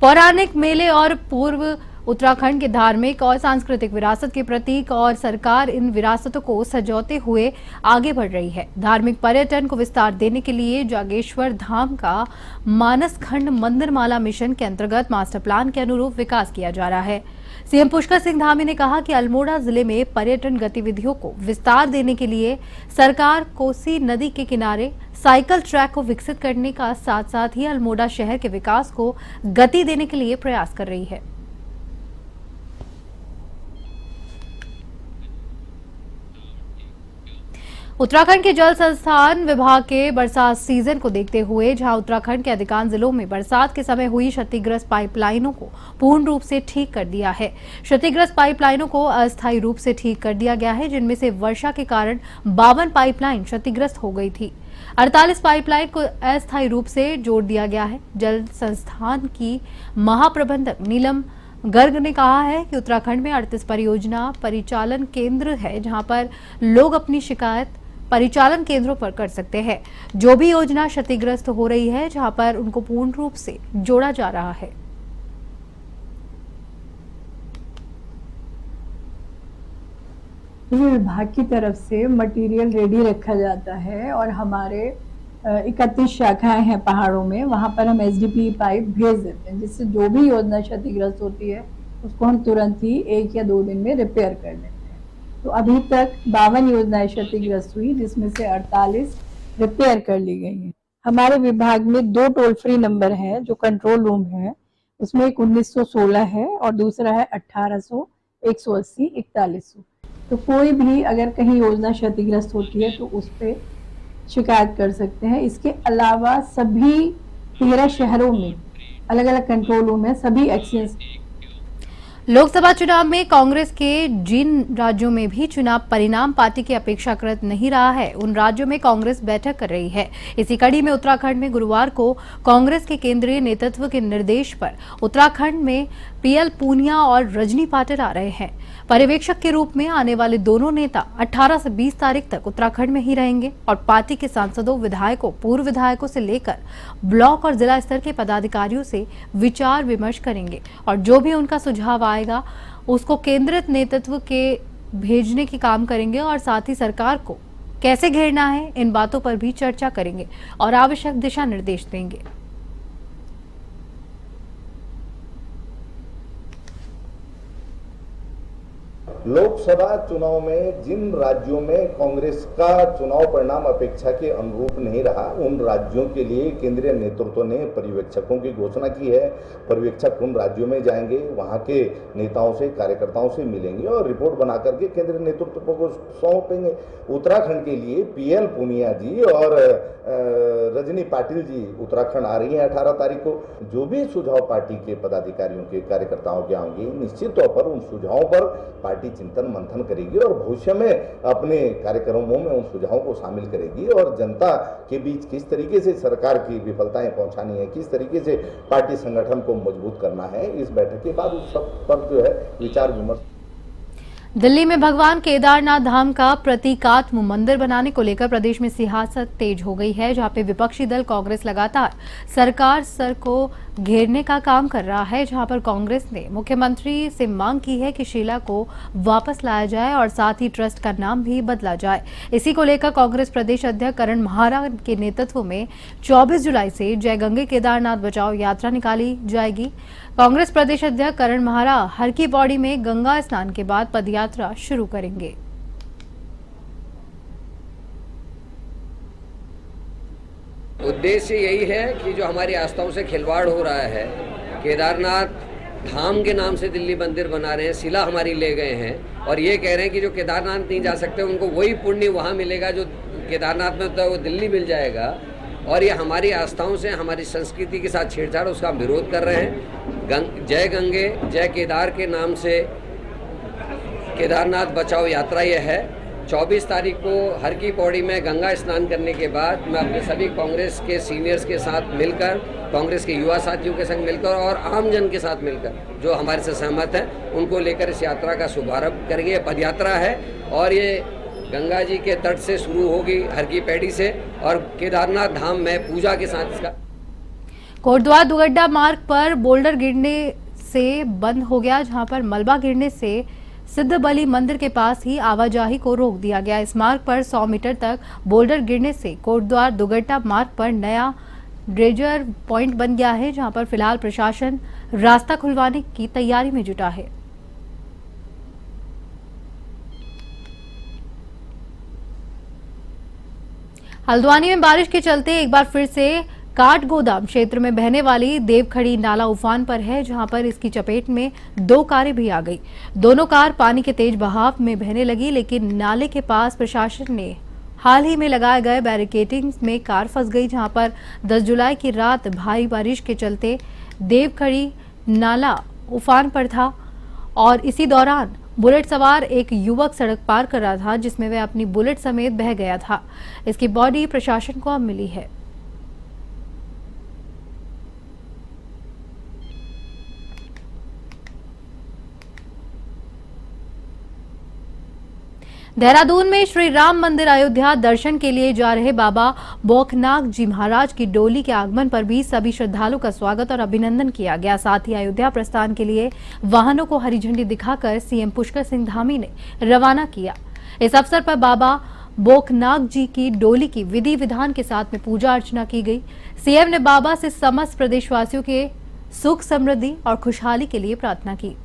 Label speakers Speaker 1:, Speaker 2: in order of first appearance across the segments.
Speaker 1: पौराणिक मेले और पूर्व उत्तराखंड के धार्मिक और सांस्कृतिक विरासत के प्रतीक और सरकार इन विरासतों को सजौते हुए आगे बढ़ रही है। धार्मिक पर्यटन को विस्तार देने के लिए जागेश्वर धाम का मानस खंड मंदिरमाला मिशन के अंतर्गत मास्टर प्लान के अनुरूप विकास किया जा रहा है। सीएम पुष्कर सिंह धामी ने कहा कि अल्मोड़ा जिले में पर्यटन गतिविधियों को विस्तार देने के लिए सरकार कोसी नदी के किनारे साइकिल ट्रैक को विकसित करने का साथ साथ ही अल्मोड़ा शहर के विकास को गति देने के लिए प्रयास कर रही है। उत्तराखंड के जल संस्थान विभाग के बरसात सीजन को देखते हुए जहां उत्तराखंड के अधिकांश जिलों में बरसात के समय हुई क्षतिग्रस्त पाइपलाइनों को पूर्ण रूप से ठीक कर दिया है। क्षतिग्रस्त पाइपलाइनों को अस्थायी रूप से ठीक कर दिया गया है, जिनमें से वर्षा के कारण 52 पाइपलाइन क्षतिग्रस्त हो गई थी। 48 पाइपलाइन को अस्थायी रूप से जोड़ दिया गया है। जल संस्थान की महाप्रबंधक नीलम गर्ग ने कहा है कि उत्तराखंड में 38 परियोजना परिचालन केंद्र है, जहां पर लोग अपनी शिकायत परिचालन केंद्रों पर कर सकते हैं। जो भी योजना क्षतिग्रस्त हो रही है, जहां पर उनको पूर्ण रूप से जोड़ा जा रहा है।
Speaker 2: विभाग की तरफ से मटेरियल रेडी रखा जाता है और हमारे 31 शाखाएं हैं पहाड़ों में, वहां पर हम एसडीपी पाइप भेज देते हैं, जिससे जो भी योजना क्षतिग्रस्त होती है उसको हम तुरंत ही 1 या 2 दिन में रिपेयर कर लेते हैं। तो अभी तक 52 योजनाएं क्षतिग्रस्त हुई, जिसमें से 48 रिपेयर कर ली गई हैं। हमारे विभाग में 2 टोल फ्री नंबर हैं जो कंट्रोल रूम है, उसमें एक 1916 है और दूसरा है 1800 180 4100। तो कोई भी अगर कहीं योजना क्षतिग्रस्त होती है तो उस पर शिकायत कर सकते हैं। इसके अलावा सभी 13 शहरों में अलग अलग कंट्रोल रूम है, सभी एक्सचेंज।
Speaker 1: लोकसभा चुनाव में कांग्रेस के जिन राज्यों में भी चुनाव परिणाम पार्टी की अपेक्षाकृत नहीं रहा है, उन राज्यों में कांग्रेस बैठक कर रही है। इसी कड़ी में उत्तराखंड में गुरुवार को कांग्रेस के केंद्रीय नेतृत्व के निर्देश पर उत्तराखंड में पीएल पूनिया और रजनी पाटिल आ रहे हैं। पर्यवेक्षक के रूप में आने वाले दोनों नेता 18 से 20 तारीख तक उत्तराखंड में ही रहेंगे और पार्टी के सांसदों, विधायकों, पूर्व विधायकों से लेकर ब्लॉक और जिला स्तर के पदाधिकारियों से विचार विमर्श करेंगे और जो भी उनका सुझाव आएगा उसको केंद्रित नेतृत्व के भेजने की काम करेंगे और साथ ही सरकार को कैसे घेरना है इन बातों पर भी चर्चा करेंगे और आवश्यक दिशा निर्देश देंगे।
Speaker 3: लोकसभा चुनाव में जिन राज्यों में कांग्रेस का चुनाव परिणाम अपेक्षा के अनुरूप नहीं रहा, उन राज्यों के लिए केंद्रीय नेतृत्व ने पर्यवेक्षकों की घोषणा की है। पर्यवेक्षक उन राज्यों में जाएंगे, वहां के नेताओं से, कार्यकर्ताओं से मिलेंगे और रिपोर्ट बना करके केंद्रीय नेतृत्व को सौंपेंगे। उत्तराखंड के लिए पीएल पूनिया जी और रजनी पाटिल जी उत्तराखंड आ रही हैं 18 तारीख को। जो भी सुझाव पार्टी के पदाधिकारियों के, कार्यकर्ताओं के आएंगे, निश्चित तौर पर उन सुझावों पर पार्टी चिंतन मंथन करेगी और भविष्य में अपने कार्यक्रमों में उन सुझावों को शामिल करेगी और जनता के बीच किस तरीके से सरकार की विफलताएं पहुंचानी है, किस तरीके से पार्टी संगठन को मजबूत करना है, इस बैठक के बाद उस सब पर जो है विचार विमर्श।
Speaker 1: दिल्ली में भगवान केदारनाथ धाम का प्रतीकात्मक मंदिर बनाने को लेकर प्रदेश में सियासत तेज हो गई है, जहां पे विपक्षी दल कांग्रेस लगातार सरकार सर को घेरने का काम कर रहा है। जहां पर कांग्रेस ने मुख्यमंत्री से मांग की है कि शीला को वापस लाया जाए और साथ ही ट्रस्ट का नाम भी बदला जाए। इसी को लेकर कांग्रेस प्रदेश अध्यक्ष करण महारा के नेतृत्व में 24 जुलाई से जय गंगे केदारनाथ बचाओ यात्रा निकाली जाएगी। कांग्रेस प्रदेश अध्यक्ष करण महारा हर की पौड़ी में गंगा स्नान के बाद पदयात्रा शुरू करेंगे।
Speaker 4: उद्देश्य यही है कि जो हमारी आस्थाओं से खिलवाड़ हो रहा है, केदारनाथ धाम के नाम से दिल्ली मंदिर बना रहे हैं, शिला हमारी ले गए हैं और ये कह रहे हैं कि जो केदारनाथ नहीं जा सकते उनको वही पुण्य वहाँ मिलेगा जो केदारनाथ में होता है, वो दिल्ली मिल जाएगा। और ये हमारी आस्थाओं से, हमारी संस्कृति के साथ छेड़छाड़, उसका विरोध कर रहे हैं। जय गंगे जय केदार के नाम से केदारनाथ बचाओ यात्रा ये है। 24 तारीख को हर की पौड़ी में गंगा स्नान करने के बाद मैं अपने सभी कांग्रेस के सीनियर्स के साथ मिलकर, कांग्रेस के युवा साथियों के संग मिलकर और आम जन के साथ मिलकर जो हमारे से सहमत हैं उनको लेकर इस यात्रा का शुभारंभ करेंगे। पदयात्रा है और ये गंगा जी के तट से शुरू होगी, हर की पैड़ी से, और केदारनाथ धाम में पूजा के साथ इसका
Speaker 1: कोटद्वार दुगड्डा मार्ग पर बोल्डर गिरने से बंद हो गया, जहां पर मलबा गिरने से सिद्ध बली मंदिर के पास ही आवाजाही को रोक दिया गया। इस मार्ग पर 100 मीटर तक बोल्डर गिरने से कोटद्वार दुगड्डा मार्ग पर नया ड्रेजर पॉइंट बन गया है, जहां पर फिलहाल प्रशासन रास्ता खुलवाने की तैयारी में जुटा है। हल्द्वानी में बारिश के चलते एक बार फिर से काठ गोदाम क्षेत्र में बहने वाली देवखड़ी नाला उफान पर है, जहां पर इसकी चपेट में 2 कारें भी आ गई। दोनों कार पानी के तेज बहाव में बहने लगी, लेकिन नाले के पास प्रशासन ने हाल ही में लगाए गए बैरिकेडिंग में कार फंस गई, जहां पर 10 जुलाई की रात भारी बारिश के चलते देवखड़ी नाला उफान पर था और इसी दौरान बुलेट सवार एक युवक सड़क पार कर रहा था, जिसमें वह अपनी बुलेट समेत बह गया था। इसकी बॉडी प्रशासन को अब मिली है। देहरादून में श्री राम मंदिर अयोध्या दर्शन के लिए जा रहे बाबा बोखनाग जी महाराज की डोली के आगमन पर भी सभी श्रद्धालुओं का स्वागत और अभिनंदन किया गया। साथ ही अयोध्या प्रस्थान के लिए वाहनों को हरी झंडी दिखाकर सीएम पुष्कर सिंह धामी ने रवाना किया। इस अवसर पर बाबा बोखनाग जी की डोली की विधि विधान के साथ में पूजा अर्चना की गई। सीएम ने बाबा से समस्त प्रदेशवासियों के सुख समृद्धि और खुशहाली के लिए प्रार्थना की।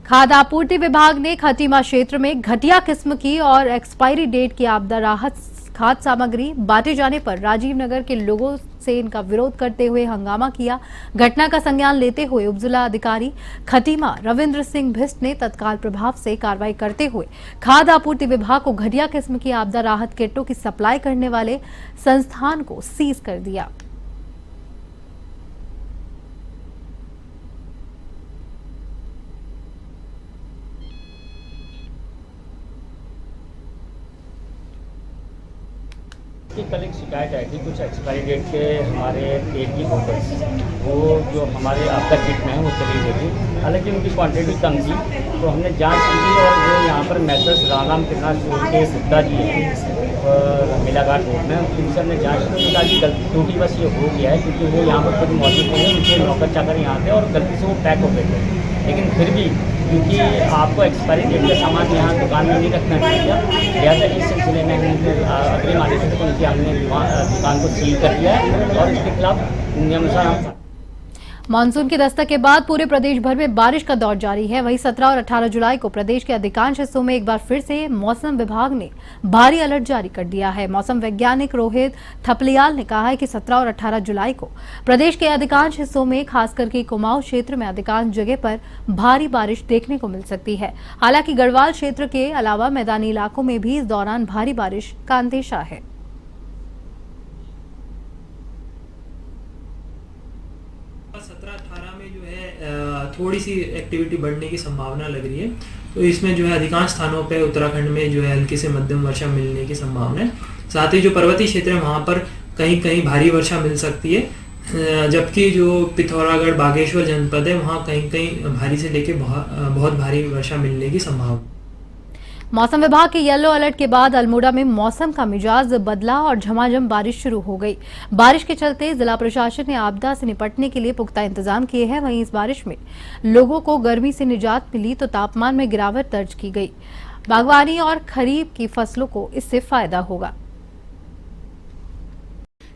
Speaker 1: खाद्य आपूर्ति विभाग ने खटीमा क्षेत्र में घटिया किस्म की और एक्सपायरी डेट की आपदा राहत खाद्य सामग्री बांटे जाने पर राजीव नगर के लोगों से इनका विरोध करते हुए हंगामा किया। घटना का संज्ञान लेते हुए उपजिला अधिकारी खटीमा रविंद्र सिंह भिस्ट ने तत्काल प्रभाव से कार्रवाई करते हुए खाद्य आपूर्ति विभाग को घटिया किस्म की आपदा राहत किटों की सप्लाई करने वाले संस्थान को सीज कर दिया।
Speaker 5: कि कल एक शिकायत आई थी कुछ एक्सपायरी डेट के हमारे तेल की बोतल्स, वो जो हमारे आपका किट में है वो चली गई थी। हालांकि उनकी क्वांटिटी कम थी, तो हमने जांच की थी और वो यहाँ पर मैसेज राम कितना स्टोर के गुप्ता जी हैं और मिलाघाट रोड में, उनसे हमने जाँच की। उनका जी गलती टूटी बस ये हो गया है क्योंकि वो यहाँ पर खुद मौजूद नहीं है, उनके नौकर चाकर यहाँ थे और गलती से वो पैक हो गए थे। लेकिन फिर भी क्योंकि आपको एक्सपायरी डेट का सामान यहाँ दुकान में नहीं रखना चाहिए, लिहाजा इस सिलसिले में हमने अग्रिम आदेश को नीचे हमने दुकान को सील कर दिया है और इसके खिलाफ नियमानुसार हम।
Speaker 1: मानसून की दस्तक के बाद पूरे प्रदेश भर में बारिश का दौर जारी है। वहीं 17 और 18 जुलाई को प्रदेश के अधिकांश हिस्सों में एक बार फिर से मौसम विभाग ने भारी अलर्ट जारी कर दिया है। मौसम वैज्ञानिक रोहित थपलियाल ने कहा है कि 17 और 18 जुलाई को प्रदेश के अधिकांश हिस्सों में खासकर के कुमाऊं क्षेत्र में अधिकांश जगह पर भारी बारिश देखने को मिल सकती है। हालांकि गढ़वाल क्षेत्र के अलावा मैदानी इलाकों में भी इस दौरान भारी बारिश का अंदेशा है।
Speaker 6: 17-18 में जो है थोड़ी सी एक्टिविटी बढ़ने की संभावना लग रही है, तो इसमें जो है अधिकांश स्थानों पे उत्तराखंड में जो है हल्की से मध्यम वर्षा मिलने की संभावना है। साथ ही जो पर्वतीय क्षेत्र है वहाँ पर कहीं कहीं भारी वर्षा मिल सकती है, जबकि जो पिथौरागढ़ बागेश्वर जनपद है वहाँ कहीं कहीं भारी से लेके बहुत भारी वर्षा मिलने की संभावना।
Speaker 1: मौसम विभाग के येलो अलर्ट के बाद अल्मोड़ा में मौसम का मिजाज बदला और झमाझम बारिश शुरू हो गई। बारिश के चलते जिला प्रशासन ने आपदा से निपटने के लिए पुख्ता इंतजाम किए हैं। वहीं इस बारिश में लोगों को गर्मी से निजात मिली तो तापमान में गिरावट दर्ज की गई। बागवानी और खरीफ की फसलों को इससे फायदा होगा।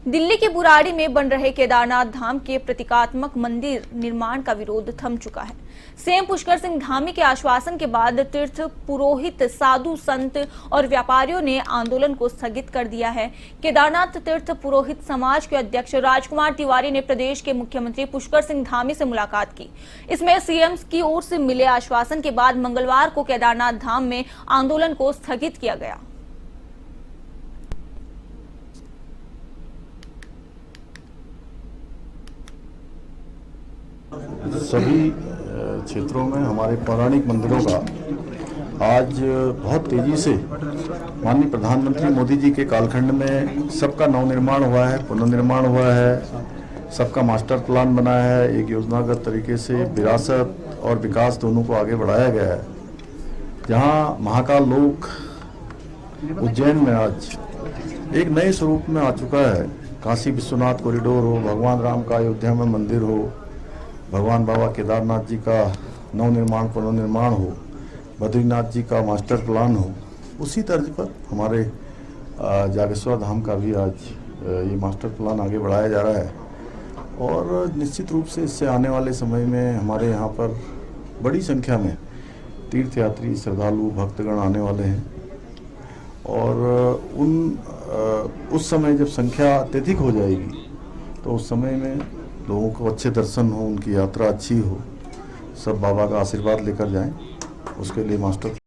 Speaker 7: दिल्ली के बुराड़ी में बन रहे केदारनाथ धाम के प्रतीकात्मक मंदिर निर्माण का विरोध थम चुका है। सीएम पुष्कर सिंह धामी के आश्वासन के बाद तीर्थ पुरोहित, साधु संत और व्यापारियों ने आंदोलन को स्थगित कर दिया है। केदारनाथ तीर्थ पुरोहित समाज के अध्यक्ष राजकुमार तिवारी ने प्रदेश के मुख्यमंत्री पुष्कर सिंह धामी से मुलाकात की। इसमें सीएम की ओर से मिले आश्वासन के बाद मंगलवार को केदारनाथ धाम में आंदोलन को स्थगित किया गया।
Speaker 8: सभी क्षेत्रों में हमारे पौराणिक मंदिरों का आज बहुत तेजी से माननीय प्रधानमंत्री मोदी जी के कालखंड में सबका नवनिर्माण हुआ है, पुनर्निर्माण हुआ है, सबका मास्टर प्लान बना है। एक योजनागत तरीके से विरासत और विकास दोनों को आगे बढ़ाया गया है। जहाँ महाकाल लोक उज्जैन में आज एक नए स्वरूप में आ चुका है। काशी विश्वनाथ कॉरिडोर हो, भगवान राम का अयोध्या में मंदिर हो, भगवान बाबा केदारनाथ जी का नवनिर्माण पुनर्निर्माण हो, बद्रीनाथ जी का मास्टर प्लान हो, उसी तर्ज पर हमारे जागेश्वर धाम का भी आज ये मास्टर प्लान आगे बढ़ाया जा रहा है। और निश्चित रूप से इससे आने वाले समय में हमारे यहाँ पर बड़ी संख्या में तीर्थयात्री श्रद्धालु भक्तगण आने वाले हैं और उस समय जब संख्या अत्यधिक हो जाएगी तो उस समय में लोगों को अच्छे दर्शन हो, उनकी यात्रा अच्छी हो, सब बाबा का आशीर्वाद लेकर जाएं, उसके लिए मास्टर